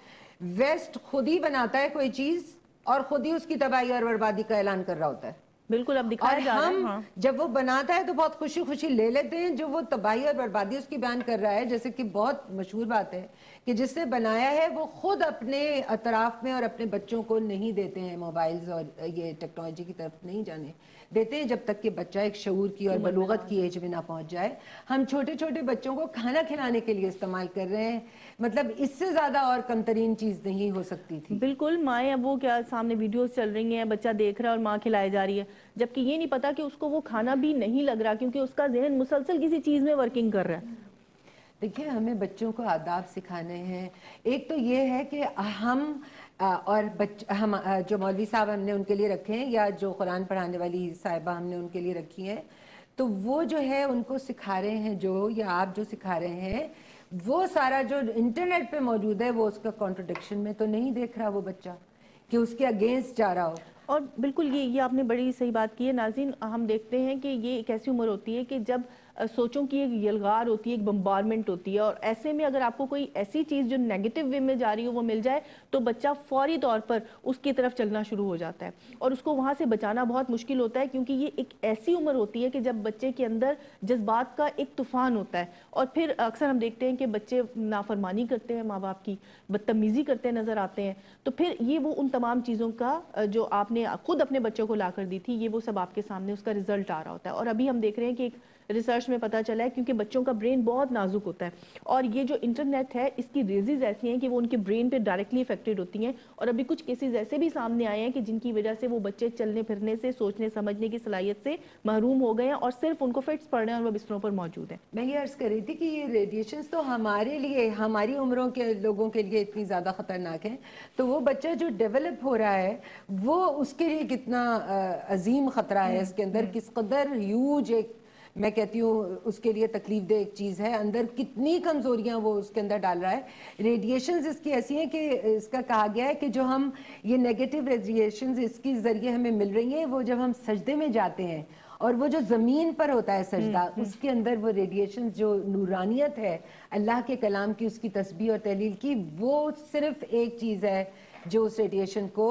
S1: ویسٹ خود ہی بناتا ہے کوئی چیز اور خود ہی اس کی تباہی اور بربادی کا اعلان کر رہا ہوتا ہے.
S2: بالکل اب دکھایا جا رہا ہے.
S1: ہم جب وہ بناتا ہے تو بہت خوشی لے لیتے ہیں, جو وہ تباہی اور بربادی اس کی بیان کر رہا ہے. جیسے کہ بہت مشہور بات ہے کہ جس نے بنایا ہے وہ خود اپنے اطراف میں اور اپنے بچوں کو نہیں دیتے ہیں موبائلز اور یہ ٹیکنالوجی کی طرف نہیں جانے دیتے ہیں جب تک کہ بچہ ایک شعور کی اور بلوغت کی ایج میں نہ پہنچ جائے. ہم چھوٹے بچوں کو کھانا کھلانے کے لیے استعمال کر رہے ہیں. مطلب اس سے زیادہ اور کم ترین چیز نہیں ہو سکتی تھی.
S2: بالکل. مائیں اب وہ کیا سامنے ویڈیوز چل رہی ہیں, بچہ دیکھ رہا ہے اور ماں کھلائے جا رہی ہے, جبکہ یہ نہیں پتا کہ اس کو وہ کھانا بھی نہیں لگ رہا کیونکہ اس کا ذہن مسلسل کسی چیز میں ورکنگ کر رہا ہے.
S1: دیکھیے ہمیں بچوں کو آداب سکھانے ہیں. ایک تو یہ ہے کہ ہم اور ہم جو مولوی صاحب ہم نے ان کے لیے رکھے ہیں یا جو قرآن پڑھانے والی صاحبہ ہم نے ان کے لیے رکھی ہیں, تو وہ جو ہے ان کو سکھا رہے ہیں جو یا آپ جو سکھا رہے ہیں وہ سارا جو انٹرنیٹ پہ موجود ہے وہ اس کا کانٹرڈکشن میں تو نہیں دیکھ رہا وہ بچہ کہ اس کے اگینسٹ جا رہا ہو.
S2: اور بالکل یہ آپ نے بڑی صحیح بات کی ہے. ناظرین ہم دیکھتے ہیں کہ یہ ایک ایسی عمر ہوتی ہے کہ جب سوچوں کی ایک یلغار ہوتی ہے, ایک بمبارمنٹ ہوتی ہے, اور ایسے میں اگر آپ کو کوئی ایسی چیز جو نیگیٹو وے میں جا رہی ہو وہ مل جائے تو بچہ فوری طور پر اس کی طرف چلنا شروع ہو جاتا ہے, اور اس کو وہاں سے بچانا بہت مشکل ہوتا ہے کیونکہ یہ ایک ایسی عمر ہوتی ہے کہ جب بچے کے اندر جذبات کا ایک طوفان ہوتا ہے. اور پھر اکثر ہم دیکھتے ہیں کہ بچے نافرمانی کرتے ہیں, ماں باپ کی بدتمیزی کرتے نظر آتے ہیں. تو پھر یہ وہ ان تمام چیزوں کا جو آپ نے خود اپنے بچوں کو لا کر دی تھی, یہ وہ سب آپ کے سامنے اس کا رزلٹ آ رہا ہوتا ہے. اور ابھی ہم دیکھ رہے ہیں کہ ایک ریسرچ میں پتہ چلا ہے، کیونکہ بچوں کا برین بہت نازک ہوتا ہے اور یہ جو انٹرنیٹ ہے اس کی ریزز ایسی ہیں کہ وہ ان کے برین پہ ڈائریکٹلی افیکٹڈ ہوتی ہیں، اور ابھی کچھ کیسز ایسے بھی سامنے آئے ہیں کہ جن کی وجہ سے وہ بچے چلنے پھرنے سے، سوچنے سمجھنے کی صلاحیت سے محروم ہو گئے ہیں اور صرف ان کو فٹس پڑ رہے ہیں اور وہ بستروں پر موجود ہیں۔
S1: میں یہ عرض کر رہی تھی کہ یہ ریڈیشنز تو ہمارے لیے، ہماری عمروں کے لوگوں کے لیے اتنی زیادہ خطرناک ہیں، تو وہ بچہ جو ڈیولپ ہو رہا ہے وہ اس کے لیے کتنا عظیم خطرہ ہے، اس کے اندر کس قدر ہیوج ایک، میں کہتی ہوں اس کے لیے تکلیف دہ ایک چیز ہے، اندر کتنی کمزوریاں وہ اس کے اندر ڈال رہا ہے۔ ریڈیشنز اس کی ایسی ہیں کہ اس کا کہا گیا ہے کہ جو ہم یہ نیگیٹو ریڈیشنز اس کے ذریعے ہمیں مل رہی ہیں، وہ جب ہم سجدے میں جاتے ہیں اور وہ جو زمین پر ہوتا ہے سجدہ، اس کے اندر وہ ریڈیشنز جو نورانیت ہے اللہ کے کلام کی، اس کی تسبیح اور تحلیل کی، وہ صرف ایک چیز ہے جو اس ریڈیشن کو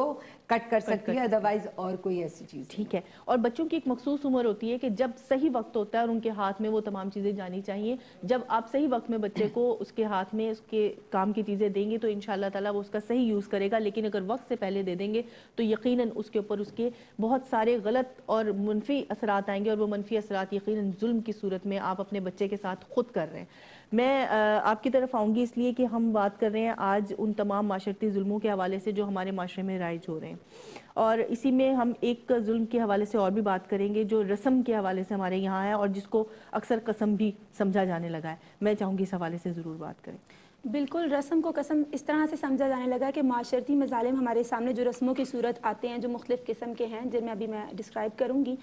S1: کٹ کر سکتی ہے، ادروائز اور کوئی ایسی چیز
S2: ٹھیک ہے۔ اور بچوں کی ایک مخصوص عمر ہوتی ہے کہ جب صحیح وقت ہوتا ہے اور ان کے ہاتھ میں وہ تمام چیزیں جانی چاہیے، جب آپ صحیح وقت میں بچے کو اس کے ہاتھ میں اس کے کام کی چیزیں دیں گے تو انشاءاللہ تعالیٰ وہ اس کا صحیح یوز کرے گا، لیکن اگر وقت سے پہلے دے دیں گے تو یقیناً اس کے اوپر اس کے بہت سارے غلط اور منفی اثرات آئیں گے، اور وہ منفی اثرات یقیناً ظلم کی صورت میں آپ اپنے بچے کے ساتھ خود کر رہے ہیں۔ میں آپ کی طرف آؤں گی اس لیے کہ ہم بات کر رہے ہیں آج ان تمام معاشرتی ظلموں کے حوالے سے جو ہمارے معاشرے میں رائج ہو رہے ہیں، اور اسی میں ہم ایک ظلم کے حوالے سے اور بھی بات کریں گے جو رسم کے حوالے سے ہمارے یہاں ہے اور جس کو اکثر قسم بھی سمجھا جانے لگا ہے۔ میں چاہوں گی اس حوالے سے ضرور بات کریں۔
S3: بالکل، رسم کو قسم اس طرح سے سمجھا جانے لگا کہ معاشرتی مظالم ہمارے سامنے جو رسموں کی صورت آتے ہیں، جو مختلف قسم کے ہیں جن میں ابھی میں ڈسکرائب کروں گی،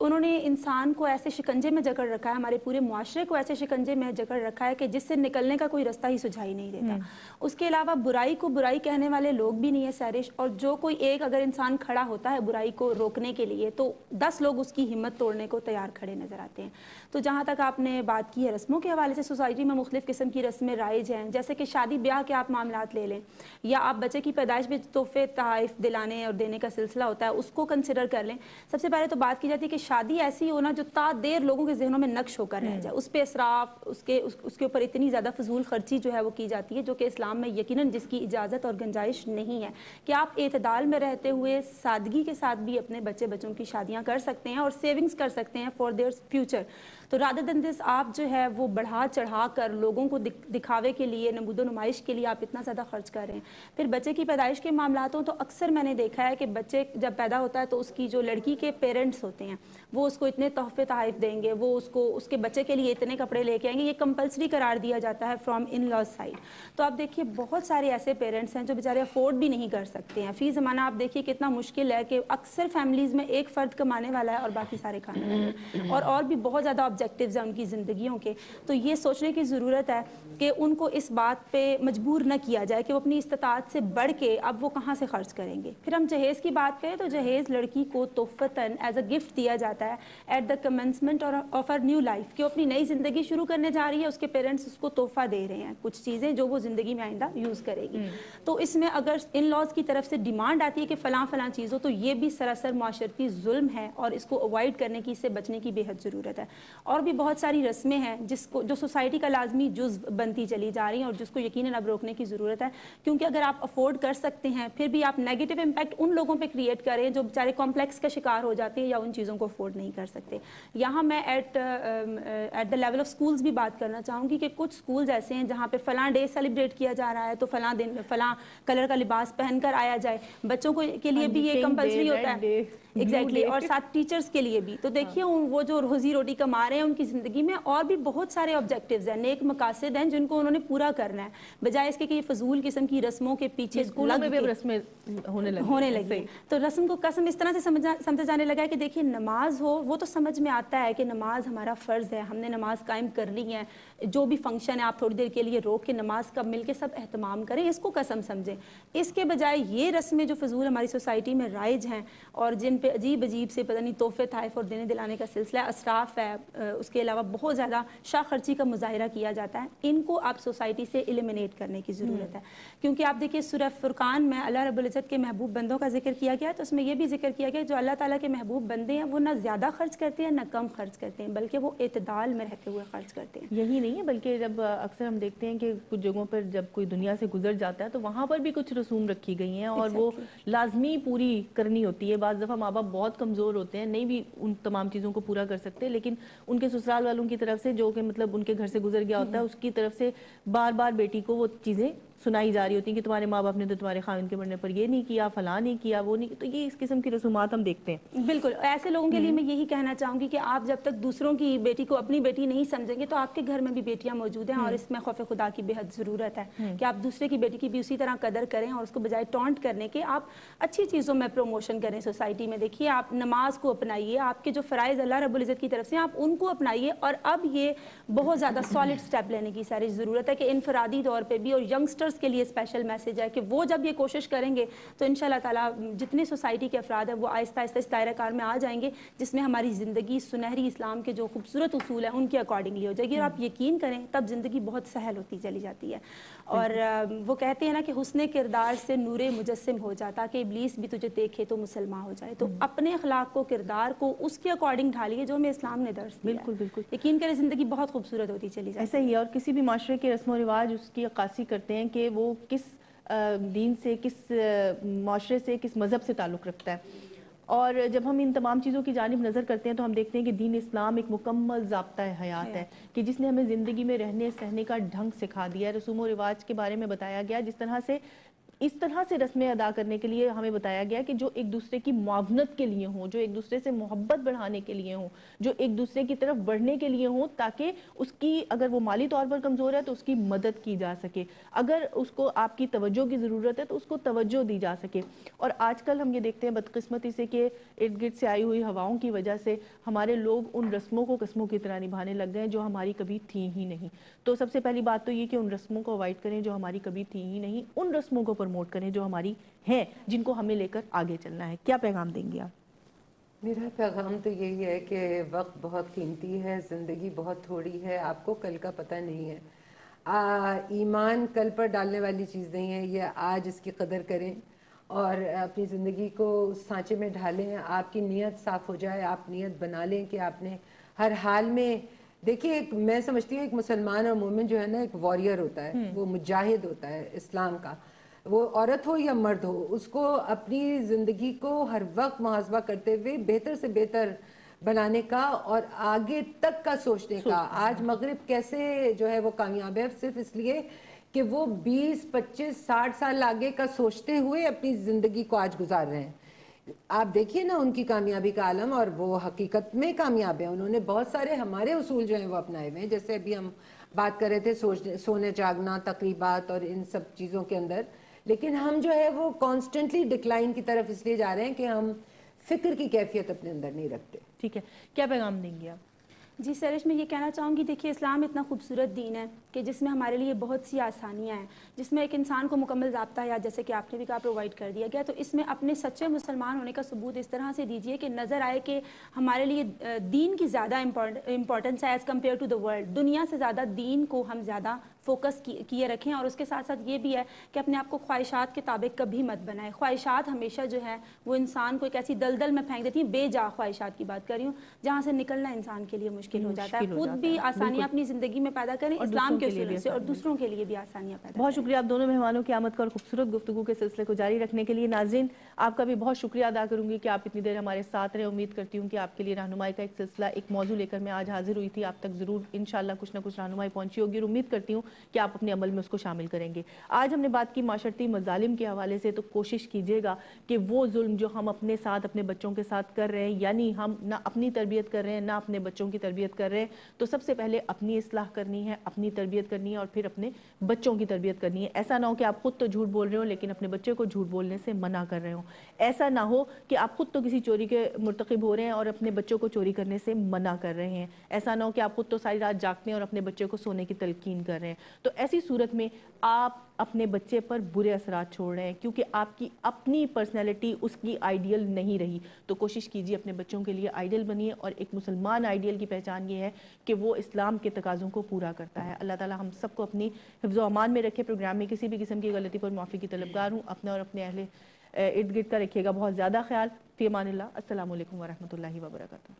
S3: انہوں نے انسان کو ایسے شکنجے میں جکڑ رکھا ہے، ہمارے پورے معاشرے کو ایسے شکنجے میں جکڑ رکھا ہے کہ جس سے نکلنے کا کوئی رستہ ہی سجھائی نہیں دیتا۔ اس کے علاوہ برائی کو برائی کہنے والے لوگ بھی نہیں ہے سیرش، اور جو کوئی ایک اگر انسان کھڑا ہوتا ہے برائی کو روکنے کے لیے تو 10 لوگ اس کی ہمت توڑنے کو تیار کھڑے نظر آتے ہیں۔ تو جہاں تک آپ نے بات کی ہے رسموں کے حوالے سے، سوسائٹی میں مختلف قسم کی رسمیں رائج ہیں، جیسے کہ شادی بیاہ کے آپ معاملات لے لیں، یا آپ بچے کی پیدائش میں تحفے تحائف دلانے اور دینے کا سلسلہ ہوتا ہے اس کو کنسیڈر کر لیں۔ سب سے پہلے تو بات کی جاتی ہے کہ شادی ایسی ہونا جو تا دیر لوگوں کے ذہنوں میں نقش ہو کر رہ جائے، اس پہ اسراف، اس کے اوپر اتنی زیادہ فضول خرچی جو ہے وہ کی جاتی ہے، جو کہ اسلام میں یقیناً جس کی اجازت اور گنجائش نہیں ہے، کہ آپ اعتدال میں رہتے ہوئے سادگی کے ساتھ بھی اپنے بچوں کی شادیاں کر سکتے ہیں اور سیونگز کر سکتے ہیں فار دیئر فیوچر۔ تو رادر دین دس آپ جو ہے وہ بڑھا چڑھا کر لوگوں کو دکھاوے کے لیے، نمود و نمائش کے لیے آپ اتنا زیادہ خرچ کر رہے ہیں۔ پھر بچے کی پیدائش کے معاملات ہوں تو اکثر میں نے دیکھا ہے کہ بچے جب پیدا ہوتا ہے تو اس کی جو لڑکی کے پیرنٹس ہوتے ہیں وہ اس کو اتنے تحفے تحائف دیں گے، وہ اس کے بچے کے لیے اتنے کپڑے لے کے آئیں گے، یہ کمپلسری قرار دیا جاتا ہے فرام ان لاز سائڈ۔ تو آپ دیکھیے بہت سارے ایسے پیرنٹس ہیں جو بیچارے افورڈ بھی نہیں کر سکتے ہیں۔ فی زمانہ آپ دیکھیے کتنا مشکل ہے کہ اکثر فیملیز میں ایک فرد کمانے والا ہے اور باقی سارے کھانے والے ہیں، اور بھی بہت زیادہ آبجیکٹیوز ہیں ان کی زندگیوں کے۔ تو یہ سوچنے کی ضرورت ہے کہ ان کو اس بات پہ مجبور نہ کیا جائے کہ وہ اپنی استطاعت سے بڑھ کے اب وہ کہاں سے خرچ کریں گے۔ پھر ہم جہیز کی بات کریں تو جہیز لڑکی کو تحفتاً ایز اے گفٹ دیا جاتا ہے ایٹ دا کمنسمنٹ آف ہر نیو لائف، کہ وہ اپنی نئی زندگی شروع کرنے جا رہی ہے، اس کے پیرنٹس اس کو تحفہ دے رہے ہیں کچھ چیزیں جو وہ زندگی میں آئندہ یوز کرے گی۔ تو اس میں اگر ان لاز کی طرف سے ڈیمانڈ آتی ہے کہ فلاں فلاں چیزوں، تو یہ بھی سراسر معاشرتی ظلم ہے اور اس کو اوائڈ کرنے کی، اس سے بچنے کی بے حد ضرورت ہے۔ اور بھی بہت ساری رسمیں ہیں جو سوسائٹی کا لازمی جزو بنتی چلی جا رہی ہیں اور جس کو یقیناً اب روکنے کی ضرورت ہے، کیونکہ اگر آپ افورڈ کر سکتے ہیں پھر بھی آپ نیگیٹو امپیکٹ ان لوگوں پہ کریٹ کریں جو بیچارے کمپلیکس کا شکار ہو جاتے ہیں یا ان چیزوں کو افورڈ نہیں کر سکتے۔ یہاں میں at the level of schools بھی بات کرنا چاہوں گی کہ کچھ اسکولز ایسے ہیں جہاں پہ فلاں ڈے سیلیبریٹ کیا جا رہا ہے تو فلاں دن فلاں کلر کا لباس پہن کر آیا جائے، بچوں کو کے لیے بھی یہ کمپلسری ہوتا ہے ایگزیکٹلی، اور ساتھ ٹیچرز کے لیے بھی۔ تو دیکھیے وہ جو روزی روٹی کما رہے ہیں ان کی زندگی میں اور بھی بہت سارے آبجیکٹیوز ہیں، نیک مقاصد ہیں جن کو انہوں نے پورا کرنا ہے، بجائے اس کے کہ یہ فضول قسم کی رسموں کے پیچھے
S2: اسکولوں میں بھی رسمیں
S3: ہونے لگی ہیں۔ تو رسم کو قسم اس طرح سے سمجھا جانے لگا ہے کہ دیکھیے نماز ہو وہ تو سمجھ میں آتا ہے کہ نماز ہمارا فرض ہے، ہم نے نماز قائم کرنی ہے، جو بھی فنکشن ہے آپ تھوڑی دیر کے لیے روک کے نماز کا مل کے سب اہتمام کریں، اس کو قسم سمجھیں۔ اس کے بجائے یہ رسمیں جو فضول ہماری سوسائٹی میں رائج ہیں اور جن پہ عجیب سے پتہ نہیں تحفے تحائف اور دینے دلانے کا سلسلہ اسراف ہے، اس کے علاوہ بہت زیادہ شاہ خرچی کا مظاہرہ کیا جاتا ہے، ان کو آپ سوسائٹی سے ایلیمنیٹ کرنے کی ضرورت ہے۔ کیونکہ آپ دیکھیے سورہ فرقان میں اللہ رب العزت کے محبوب بندوں کا ذکر کیا گیا ہے، تو اس میں یہ بھی ذکر کیا گیا جو اللہ تعالیٰ کے محبوب بندے ہیں وہ نہ زیادہ خرچ کرتے ہیں نہ کم خرچ کرتے ہیں، بلکہ وہ اعتدال میں رہتے ہوئے خرچ کرتے ہیں۔
S2: یہی نہیں ہے بلکہ جب اکثر ہم دیکھتے ہیں کہ کچھ جگہوں پر جب کوئی دنیا سے گزر جاتا ہے تو وہاں پر بھی کچھ رسوم رکھی گئی ہیں اور وہ لازمی پوری کرنی ہوتی ہے۔ بعض دفعہ ماں باپ بہت کمزور ہوتے ہیں, نہیں بھی ان تمام چیزوں کو پورا کر سکتے, لیکن ان کے سسرال والوں کی طرف سے جو کہ مطلب ان کے گھر سے گزر گیا ہوتا ہے اس کی طرف سے بار بار بیٹی کو وہ چیزیں سنائی جا رہی ہوتی ہیں کہ تمہارے ماں باپ نے تو تمہارے خاوند کے مرنے پر یہ نہیں کیا, فلاں نہیں کیا, وہ نہیں. تو یہ اس قسم کی رسومات ہم دیکھتے ہیں.
S3: بالکل ایسے لوگوں کے لیے میں یہی کہنا چاہوں گی کہ آپ جب تک دوسروں کی بیٹی کو اپنی بیٹی نہیں سمجھیں گے تو آپ کے گھر میں بھی بیٹیاں موجود ہیں, اور اس میں خوف خدا کی بے حد ضرورت ہے کہ آپ دوسرے کی بیٹی کی بھی اسی طرح قدر کریں, اور اس کو بجائے ٹونٹ کرنے کے آپ اچھی چیزوں میں پروموشن کریں سوسائٹی میں. دیکھیے آپ نماز کو اپنائیے, آپ کے جو فرائض اللہ رب العزت کی طرف سے آپ ان کو اپنائیے, اور اب یہ بہت زیادہ سالڈ سٹیپ لینے کی ساری ضرورت ہے کہ انفرادی طور پہ بھی, اور ینگسٹرز کے لیے اسپیشل میسج ہے کہ وہ جب یہ کوشش کریں گے تو ان شاء اللہ تعالیٰ جتنے سوسائٹی کے افراد ہیں وہ آہستہ آہستہ اس دائرہ کار میں آ جائیں گے جس میں ہماری زندگی سنہری اسلام کے جو خوبصورت اصول ہیں ان کے اکارڈنگلی ہو جائے گی, اور آپ یقین کریں تب زندگی بہت سہل ہوتی چلی جاتی ہے. اور وہ کہتے ہیں نا کہ حسن کردار سے نور مجسم ہو جاتا کہ ابلیس بھی تجھے دیکھے تو مسلمان ہو جائے. تو اپنے اخلاق کو, کردار کو اس کے اکارڈنگ ڈھالیے جو ہمیں اسلام نے درس دیا.
S2: بالکل بالکل,
S3: یقین کریں زندگی بہت خوبصورت ہوتی چلی جاتی
S2: ایسا ہی ہے. اور کسی بھی معاشرے کے رسم و رواج اس کی عکاسی کرتے ہیں کہ وہ کس دین سے, کس معاشرے سے, کس مذہب سے تعلق رکھتا ہے. اور جب ہم ان تمام چیزوں کی جانب نظر کرتے ہیں تو ہم دیکھتے ہیں کہ دین اسلام ایک مکمل ضابطہ حیات ہے کہ جس نے ہمیں زندگی میں رہنے سہنے کا ڈھنگ سکھا دیا ہے. رسوم و رواج کے بارے میں بتایا گیا, جس طرح سے اس طرح سے رسمیں ادا کرنے کے لیے ہمیں بتایا گیا کہ جو ایک دوسرے کی معاونت کے لیے ہوں, جو ایک دوسرے سے محبت بڑھانے کے لیے ہوں, جو ایک دوسرے کی طرف بڑھنے کے لیے ہوں, تاکہ اس کی اگر وہ مالی طور پر کمزور ہے تو اس کی مدد کی جا سکے, اگر اس کو آپ کی توجہ کی ضرورت ہے تو اس کو توجہ دی جا سکے. اور آج کل ہم یہ دیکھتے ہیں بدقسمتی سے کہ ارد گرد سے آئی ہوئی ہواؤں کی وجہ سے ہمارے لوگ ان رسموں کو قسموں کی طرح نبھانے لگ گئے جو ہماری کبھی تھیں ہی نہیں. تو سب سے پہلی بات تو یہ کہ ان رسموں کو اوائڈ کریں جو ہماری کبھی تھیں ہی نہیں, ان رسموں کو پروموٹ کریں جو ہماری ہیں, جن کو ہمیں لے کر آگے چلنا ہے. کیا پیغام دیں گے آپ؟
S1: میرا پیغام تو یہی ہے کہ وقت بہت قیمتی ہے, زندگی بہت تھوڑی ہے, آپ کو کل کا پتہ نہیں ہے. ایمان کل پر ڈالنے والی چیز نہیں ہے, یہ آج اس کی قدر کریں اور اپنی زندگی کو اس سانچے میں ڈھالیں. آپ کی نیت صاف ہو جائے, آپ نیت بنا لیں کہ آپ نے ہر حال میں, دیکھیے میں سمجھتی ہوں ایک مسلمان اور مومن جو ہے نا ایک واریر ہوتا ہے, وہ مجاہد ہوتا ہے اسلام کا, وہ عورت ہو یا مرد ہو, اس کو اپنی زندگی کو ہر وقت محاسبہ کرتے ہوئے بہتر سے بہتر بنانے کا اور آگے تک کا سوچنے کا. آج مغرب کیسے جو ہے وہ کامیاب ہے صرف اس لیے کہ وہ 20 25 60 سال آگے کا سوچتے ہوئے اپنی زندگی کو آج گزار رہے ہیں. آپ دیکھیے نا ان کی کامیابی کا عالم, اور وہ حقیقت میں کامیاب ہیں. انہوں نے بہت سارے ہمارے اصول جو ہیں وہ اپنائے ہوئے ہیں, جیسے ابھی ہم بات کر رہے تھے سونے جاگنا, تقریبات اور ان سب چیزوں کے اندر, لیکن ہم جو ہے وہ کانسٹنٹلی ڈکلائن کی طرف اس لیے جا رہے ہیں کہ ہم فکر کی کیفیت اپنے اندر نہیں رکھتے.
S2: ٹھیک ہے, کیا پیغام دیں گے آپ؟
S3: جی سرش, میں یہ کہنا چاہوں گی دیکھیے اسلام اتنا خوبصورت دین ہے کہ جس میں ہمارے لیے بہت سی آسانیاں ہیں, جس میں ایک انسان کو مکمل ضابطہ یا جیسے کہ آپ نے بھی کہا پرووائڈ کر دیا گیا. تو اس میں اپنے سچے مسلمان ہونے کا ثبوت اس طرح سے دیجیے کہ نظر آئے کہ ہمارے لیے دین کی زیادہ امپورٹنس ہے as compared to the world. دنیا سے زیادہ دین کو ہم زیادہ فوکس کیے رکھیں, اور اس کے ساتھ ساتھ یہ بھی ہے کہ اپنے آپ کو خواہشات کے تابع کبھی مت بنائیں. خواہشات ہمیشہ جو ہے وہ انسان کو ایک ایسی دلدل میں پھینک دیتی ہیں, بے جا خواہشات کی بات کر رہی ہوں, جہاں سے نکلنا انسان کے لیے مشکل ہو جاتا ہے. خود بھی آسانیاں اپنی زندگی میں پیدا کریں اسلام کے اصول سے, اور دوسروں کے لیے بھی آسانیاں پیدا کریں.
S2: بہت شکریہ آپ دونوں مہمانوں کی آمد کا اور خوبصورت گفتگو کے سلسلے کو جاری رکھنے کے لیے. ناظرین آپ کا بھی بہت شکریہ ادا کروں گی کہ آپ اتنی دیر ہمارے ساتھ رہے. امید کرتی ہوں کہ آپ کے لیے رہنمائی کا ایک سلسلہ, ایک موضوع لے کر میں آج حاضر ہوئی تھی, آپ تک ضرور انشاءاللہ کچھ نہ کچھ رہنمائی پہنچی ہوگی, اور امید کرتی ہوں کہ آپ اپنے عمل میں اس کو شامل کریں گے. آج ہم نے بات کی معاشرتی مظالم کے حوالے سے, تو کوشش کیجیے گا کہ وہ ظلم جو ہم اپنے ساتھ اپنے بچوں کے ساتھ کر رہے ہیں, یعنی ہم نہ اپنی تربیت کر رہے ہیں نہ اپنے بچوں کی تربیت کر رہے ہیں, تو سب سے پہلے اپنی اصلاح کرنی ہے, اپنی تربیت کرنی ہے, اور پھر اپنے بچوں کی تربیت کرنی ہے. ایسا نہ ہو کہ آپ خود تو جھوٹ بول رہے ہو لیکن اپنے بچے کو جھوٹ بولنے سے منع کر رہے ہوں. ایسا نہ ہو کہ آپ خود تو کسی چوری کے مرتکب ہو رہے ہیں اور اپنے بچوں کو چوری کرنے سے منع کر رہے ہیں. ایسا نہ ہو کہ آپ خود تو ساری رات جاگتے ہیں اور اپنے بچے کو سونے کی تلقین کر رہے ہیں. تو ایسی صورت میں آپ اپنے بچے پر برے اثرات چھوڑ رہے ہیں, کیونکہ آپ کی اپنی پرسنالٹی اس کی آئیڈیل نہیں رہی. تو کوشش کیجیے اپنے بچوں کے لیے آئیڈیل بنیے, اور ایک مسلمان آئیڈیل کی پہچان یہ ہے کہ وہ اسلام کے تقاضوں کو پورا کرتا ہے. اللہ تعالی ہم سب کو اپنی حفظ و امان میں رکھے. پروگرام میں کسی بھی قسم کی غلطی پر معافی کی طلبگار ہوں. اپنا اور اپنے اہل ارد گرد کا رکھیے گا بہت زیادہ خیال. فی امان اللہ. السلام علیکم ورحمۃ اللہ وبرکاتہ.